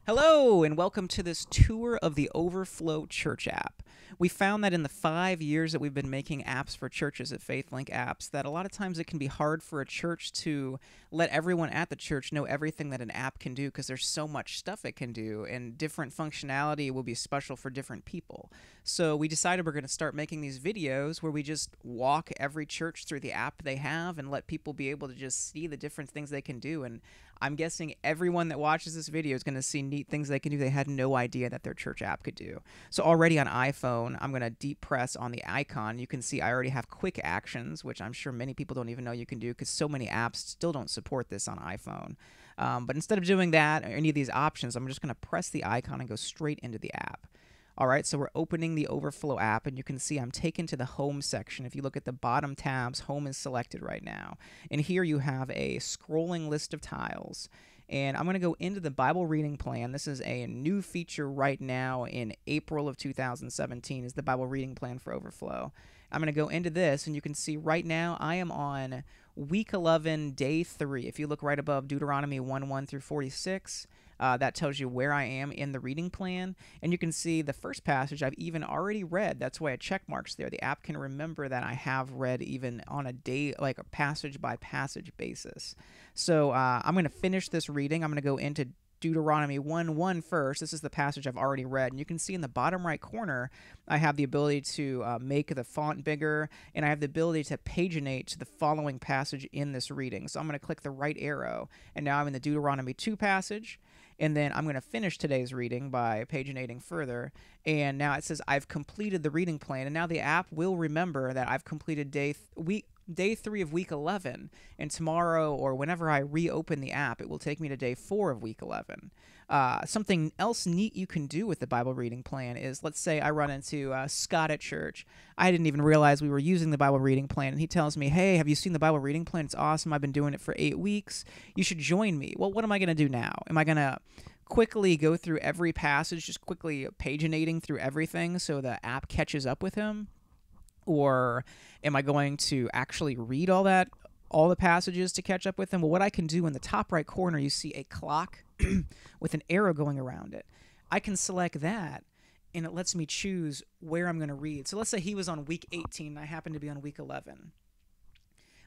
Hello, and welcome to this tour of the Overflow Church app. We found that in the 5 years that we've been making apps for churches at FaithLink Apps, that a lot of times it can be hard for a church to let everyone at the church know everything that an app can do because there's so much stuff it can do, and different functionality will be special for different people. So we decided we're going to start making these videos where we just walk every church through the app they have and let people be able to just see the different things they can do. And I'm guessing everyone that watches this video is going to see neat things they can do they had no idea that their church app could do. So already on iPhone, I'm going to deep press on the icon. You can see I already have quick actions, which I'm sure many people don't even know you can do because so many apps still don't support this on iPhone. But instead of doing that or any of these options, I'm just going to press the icon and go straight into the app. All right, so we're opening the Overflow app, and you can see I'm taken to the Home section. If you look at the bottom tabs, Home is selected right now. And here you have a scrolling list of tiles. And I'm going to go into the Bible reading plan. This is a new feature right now in April of 2017 is the Bible reading plan for Overflow. I'm going to go into this, and you can see right now I am on week 11, day 3. If you look right above Deuteronomy 1:1 through 46, that tells you where I am in the reading plan. And you can see the first passage I've even already read. That's why a check mark's there. The app can remember that I have read even on a day, like a passage by passage basis. So I'm going to finish this reading. I'm going to go into Deuteronomy 1:1 first. This is the passage I've already read. And you can see in the bottom right corner, I have the ability to make the font bigger, and I have the ability to paginate to the following passage in this reading. So I'm going to click the right arrow, and now I'm in the Deuteronomy 2 passage. And then I'm going to finish today's reading by paginating further. And now it says I've completed the reading plan. And now the app will remember that I've completed day 3 of week 11. And tomorrow or whenever I reopen the app, it will take me to day 4 of week 11. Something else neat you can do with the Bible reading plan is, let's say I run into Scott at church. I didn't even realize we were using the Bible reading plan, and he tells me, hey, have you seen the Bible reading plan? It's awesome. I've been doing it for 8 weeks. You should join me. Well, what am I going to do now? Am I going to quickly go through every passage, just quickly paginating through everything so the app catches up with him? Or am I going to actually read all the passages to catch up with them? Well, what I can do in the top right corner, you see a clock with an arrow going around it. I can select that, and it lets me choose where I'm going to read. So let's say he was on week 18, and I happen to be on week 11.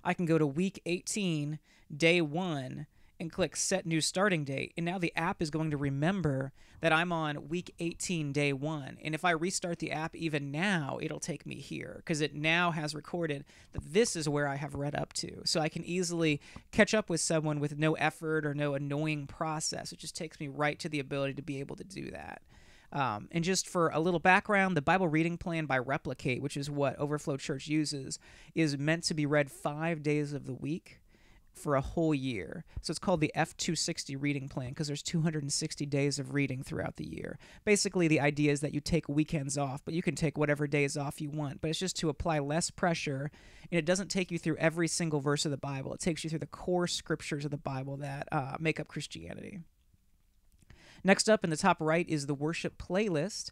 I can go to week 18, day 1, and click Set New Starting Date. And now the app is going to remember that I'm on week 18, day 1. And if I restart the app even now, it'll take me here because it now has recorded that this is where I have read up to. So I can easily catch up with someone with no effort or no annoying process. It just takes me right to the ability to be able to do that. And just for a little background, the Bible reading plan by Replicate, which is what Overflow Church uses, is meant to be read 5 days of the week for a whole year. So it's called the F260 reading plan because there's 260 days of reading throughout the year. Basically, the idea is that you take weekends off, but you can take whatever days off you want. But it's just to apply less pressure, and it doesn't take you through every single verse of the Bible. It takes you through the core scriptures of the Bible that make up Christianity. Next up in the top right is the worship playlist.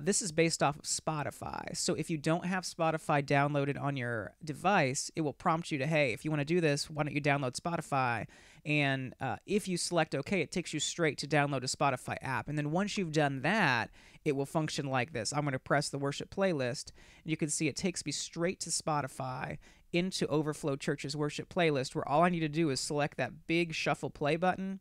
This is based off of Spotify. So if you don't have Spotify downloaded on your device, it will prompt you to, hey, if you want to do this, why don't you download Spotify? And if you select OK, it takes you straight to download a Spotify app. And then once you've done that, it will function like this. I'm going to press the worship playlist, and you can see it takes me straight to Spotify into Overflow Church's worship playlist, where all I need to do is select that big shuffle play button,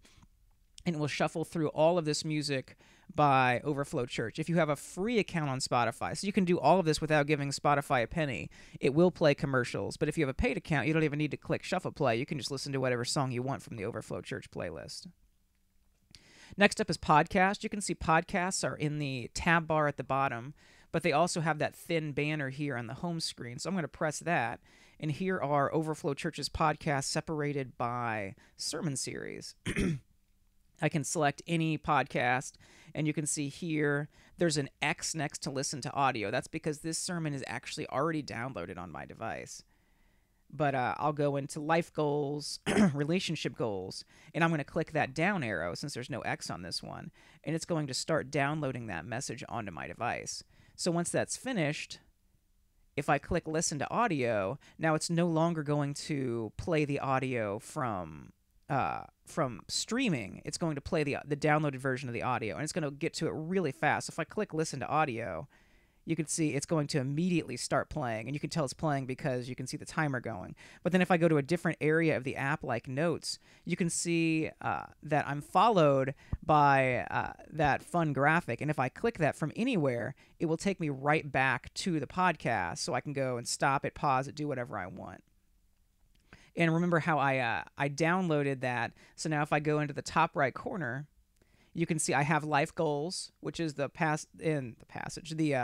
and it will shuffle through all of this music by Overflow Church. If you have a free account on Spotify, so you can do all of this without giving Spotify a penny, it will play commercials. But if you have a paid account, you don't even need to click shuffle play. You can just listen to whatever song you want from the Overflow Church playlist. Next up is podcast. You can see podcasts are in the tab bar at the bottom, but they also have that thin banner here on the home screen. So I'm going to press that, and here are Overflow Church's podcasts separated by sermon series. I can select any podcast, and you can see here there's an X next to listen to audio. That's because this sermon is actually already downloaded on my device. But I'll go into life goals, relationship goals, and I'm going to click that down arrow since there's no X on this one, and it's going to start downloading that message onto my device. So once that's finished, if I click listen to audio, now it's no longer going to play the audio from from streaming, it's going to play the downloaded version of the audio, and it's going to get to it really fast. If I click listen to audio, you can see it's going to immediately start playing, and you can tell it's playing because you can see the timer going. But then if I go to a different area of the app like notes, you can see that I'm followed by that fun graphic, and if I click that from anywhere, it will take me right back to the podcast, so I can go and stop it, pause it, do whatever I want. And remember how I downloaded that, so now if I go into the top right corner, you can see I have life goals, which is the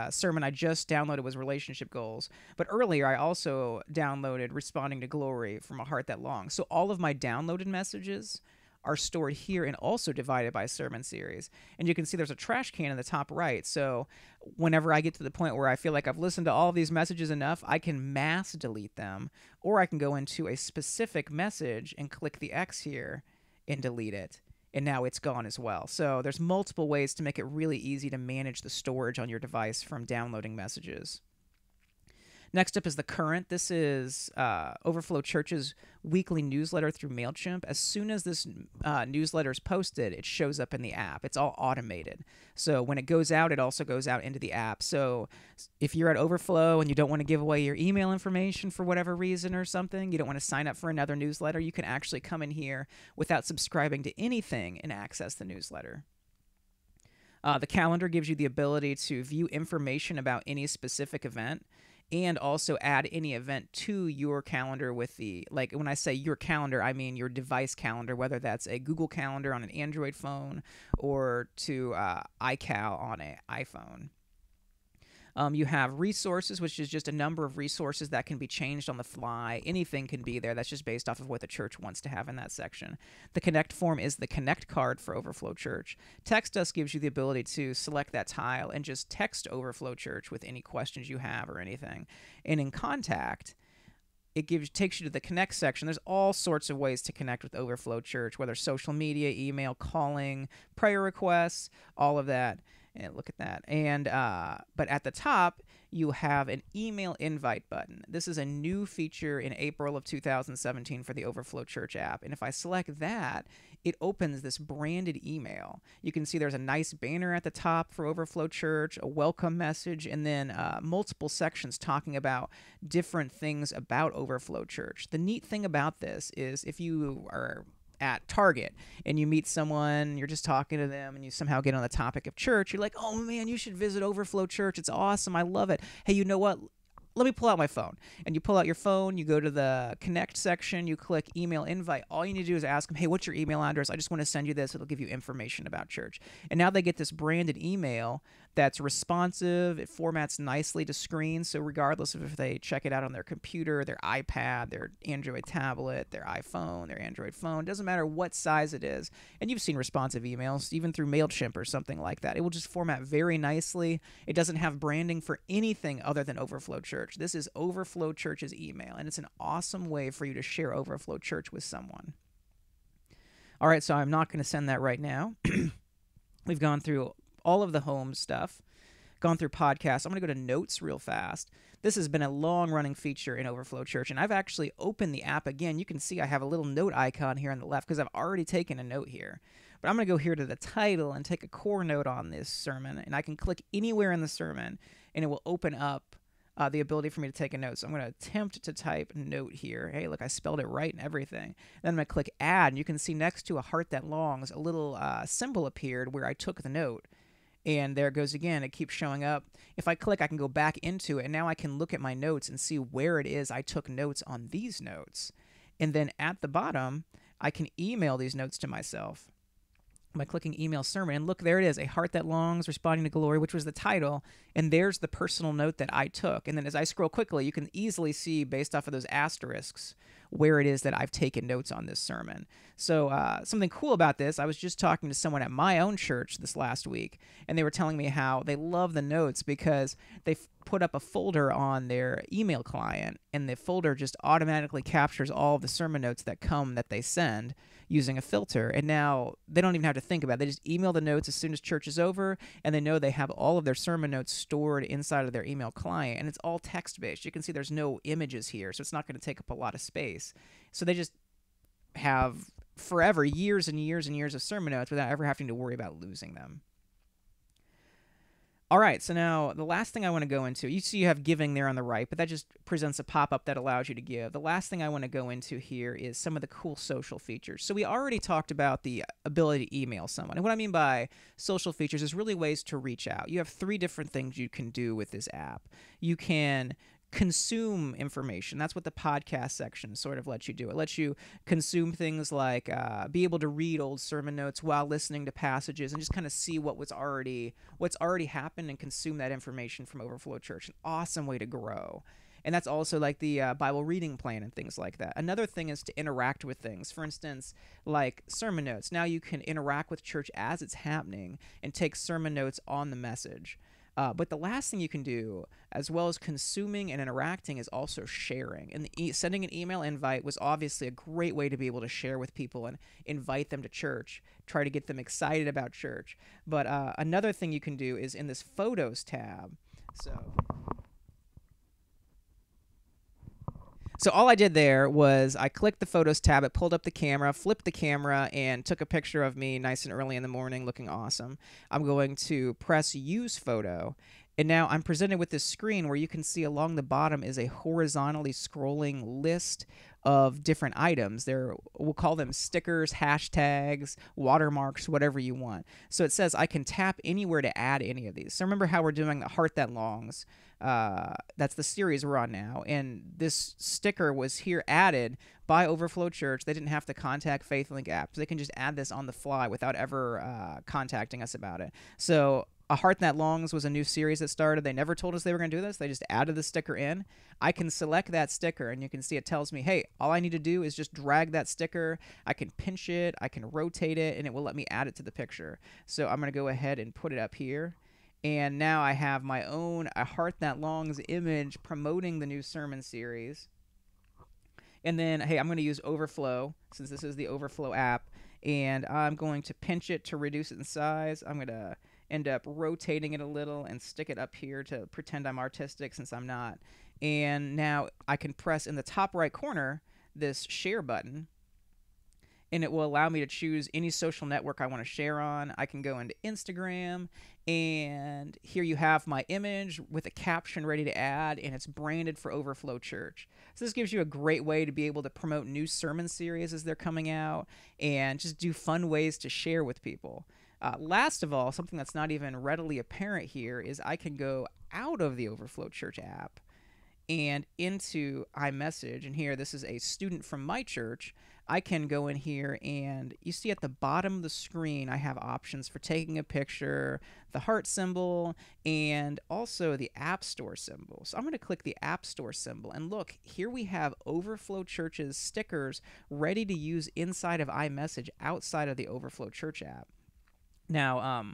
sermon I just downloaded was relationship goals. But earlier, I also downloaded responding to glory from a heart that longs. So all of my downloaded messages are stored here and also divided by sermon series. And you can see there's a trash can in the top right. So whenever I get to the point where I feel like I've listened to all of these messages enough, I can mass delete them, or I can go into a specific message and click the X here and delete it. And now it's gone as well. So there's multiple ways to make it really easy to manage the storage on your device from downloading messages. Next up is the current. This is Overflow Church's weekly newsletter through MailChimp. As soon as this newsletter is posted, it shows up in the app. It's all automated. So when it goes out, it also goes out into the app. So if you're at Overflow and you don't want to give away your email information for whatever reason or something, you don't want to sign up for another newsletter, you can actually come in here without subscribing to anything and access the newsletter. The calendar gives you the ability to view information about any specific event, and also add any event to your calendar with the, like when I say your calendar, I mean your device calendar, whether that's a Google Calendar on an Android phone or to iCal on an iPhone. You have resources, which is just a number of resources that can be changed on the fly. Anything can be there. That's just based off of what the church wants to have in that section. The Connect form is the Connect card for Overflow Church. Text Us gives you the ability to select that tile and just text Overflow Church with any questions you have or anything. And in Contact, it takes you to the Connect section. There's all sorts of ways to connect with Overflow Church, whether social media, email, calling, prayer requests, all of that. And look at that. And but at the top, you have an email invite button. This is a new feature in April of 2017 for the Overflow Church app. And if I select that, it opens this branded email. You can see there's a nice banner at the top for Overflow Church, a welcome message, and then multiple sections talking about different things about Overflow Church. The neat thing about this is if you are at Target and you meet someone, you're just talking to them, and you somehow get on the topic of church, you're like, oh man, you should visit Overflow Church. It's awesome. I love it. Hey, you know what? Let me pull out my phone. And you pull out your phone, you go to the Connect section, you click email invite. All you need to do is ask them, hey, what's your email address? I just want to send you this. It'll give you information about church. And now they get this branded email that's responsive. It formats nicely to screen. So regardless of if they check it out on their computer, their iPad, their Android tablet, their iPhone, their Android phone, doesn't matter what size it is. And you've seen responsive emails, even through MailChimp or something like that. It will just format very nicely. It doesn't have branding for anything other than Overflow Church. This is Overflow Church's email, and it's an awesome way for you to share Overflow Church with someone. All right, so I'm not going to send that right now. We've gone through all of the home stuff, gone through podcasts. I'm going to go to notes real fast. This has been a long-running feature in Overflow Church, and I've actually opened the app again. You can see I have a little note icon here on the left because I've already taken a note here. But I'm going to go here to the title and take a core note on this sermon, and I can click anywhere in the sermon, and it will open up the ability for me to take a note. So I'm going to attempt to type note here. Hey, look, I spelled it right and everything. Then I'm going to click add, and you can see next to a heart that longs, a little symbol appeared where I took the note. And there it goes again. It keeps showing up. If I click, I can go back into it, and now I can look at my notes and see where it is I took notes on these notes. And then at the bottom, I can email these notes to myself by clicking email sermon, and look, there it is, a heart that longs, responding to glory, which was the title, and there's the personal note that I took. And then as I scroll quickly, you can easily see, based off of those asterisks, where it is that I've taken notes on this sermon. So something cool about this, I was just talking to someone at my own church this last week, and they were telling me how they love the notes because they put up a folder on their email client, and the folder just automatically captures all of the sermon notes that they send using a filter. And now they don't even have to think about it. They just email the notes as soon as church is over, and they know they have all of their sermon notes stored inside of their email client, and it's all text-based. You can see there's no images here, so it's not going to take up a lot of space. So they just have forever, years and years and years of sermon notes without ever having to worry about losing them. All right, so now the last thing I want to go into, you see you have giving there on the right, but that just presents a pop-up that allows you to give. The last thing I want to go into here is some of the cool social features. So we already talked about the ability to email someone. And what I mean by social features is really ways to reach out. You have 3 different things you can do with this app. You can consume information. That's what the podcast section sort of lets you do. It lets you consume things like be able to read old sermon notes while listening to passages and just kind of see what's already happened and consume that information from Overflow Church. An awesome way to grow. And that's also like the Bible reading plan and things like that. Another thing is to interact with things. For instance, like sermon notes. Now you can interact with church as it's happening and take sermon notes on the message. But the last thing you can do, as well as consuming and interacting, is also sharing. And sending an email invite was obviously a great way to be able to share with people and invite them to church, try to get them excited about church. But another thing you can do is in this Photos tab. So all I did there was I clicked the Photos tab, it pulled up the camera, flipped the camera, and took a picture of me nice and early in the morning looking awesome. I'm going to press Use Photo, and now I'm presented with this screen where you can see along the bottom is a horizontally scrolling list of different items. We'll call them stickers, hashtags, watermarks, whatever you want. So it says I can tap anywhere to add any of these. So remember how we're doing the Heart That Longs. That's the series we're on now, and this sticker was here added by Overflow Church. They didn't have to contact FaithLink Apps. They can just add this on the fly without ever contacting us about it. So A Heart That Longs was a new series that started. They never told us they were going to do this. They just added the sticker in. I can select that sticker, and you can see it tells me, hey, all I need to do is just drag that sticker. I can pinch it, I can rotate it, and it will let me add it to the picture. So I'm going to go ahead and put it up here. And now I have my own A Heart That Longs image promoting the new sermon series. And then, hey, I'm going to use Overflow, since this is the Overflow app, and I'm going to pinch it to reduce it in size. I'm going to end up rotating it a little and stick it up here to pretend I'm artistic, since I'm not. And now I can press in the top right corner this share button, and it will allow me to choose any social network I want to share on. I can go into Instagram, and here you have my image with a caption ready to add, and it's branded for Overflow Church. So this gives you a great way to be able to promote new sermon series as they're coming out and just do fun ways to share with people. Last of all, something that's not even readily apparent here is I can go out of the Overflow Church app and into iMessage, and here this is a student from my church. I can go in here, and you see at the bottom of the screen I have options for taking a picture, the heart symbol, and also the App Store symbol. So I'm going to click the App Store symbol, and look, here we have Overflow Church's stickers ready to use inside of iMessage outside of the Overflow Church app. Now,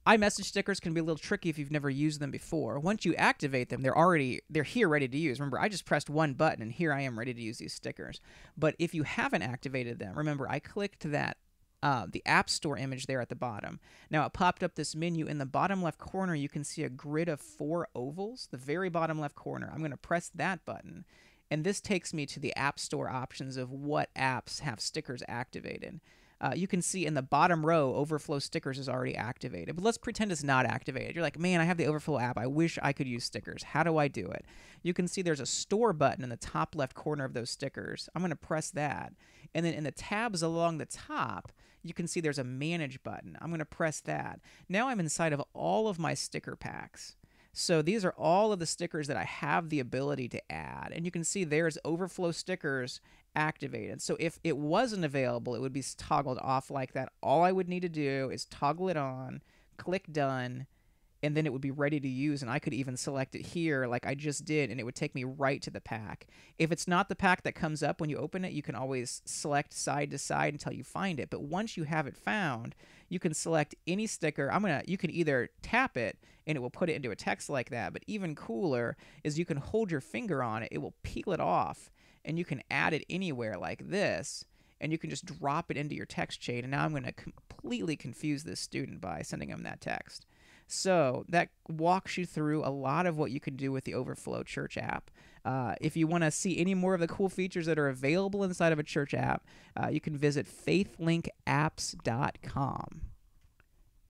iMessage stickers can be a little tricky if you've never used them before. Once you activate them, they're here ready to use. Remember, I just pressed one button, and here I am ready to use these stickers. But if you haven't activated them, remember, I clicked that the App Store image there at the bottom. Now, it popped up this menu. In the bottom left corner, you can see a grid of 4 ovals, the very bottom left corner. I'm going to press that button, and this takes me to the App Store options of what apps have stickers activated. You can see in the bottom row, Overflow Stickers is already activated. But let's pretend it's not activated. You're like, man, I have the Overflow app. I wish I could use stickers. How do I do it? You can see there's a store button in the top left corner of those stickers. I'm going to press that. And then in the tabs along the top, you can see there's a Manage button. I'm going to press that. Now I'm inside of all of my sticker packs. So these are all of the stickers that I have the ability to add. And you can see there's Overflow Stickers activated. So if it wasn't available, it would be toggled off like that. All I would need to do is toggle it on, click Done, and then it would be ready to use, and I could even select it here like I just did, and it would take me right to the pack. If it's not the pack that comes up when you open it, you can always select side to side until you find it. But once you have it found, you can select any sticker. You can either tap it, and it will put it into a text like that, but even cooler is you can hold your finger on it. It will peel it off, and you can add it anywhere like this, and you can just drop it into your text chain. And now I'm going to completely confuse this student by sending him that text. So that walks you through a lot of what you can do with the Overflow Church app. If you want to see any more of the cool features that are available inside of a church app, you can visit faithlinkapps.com.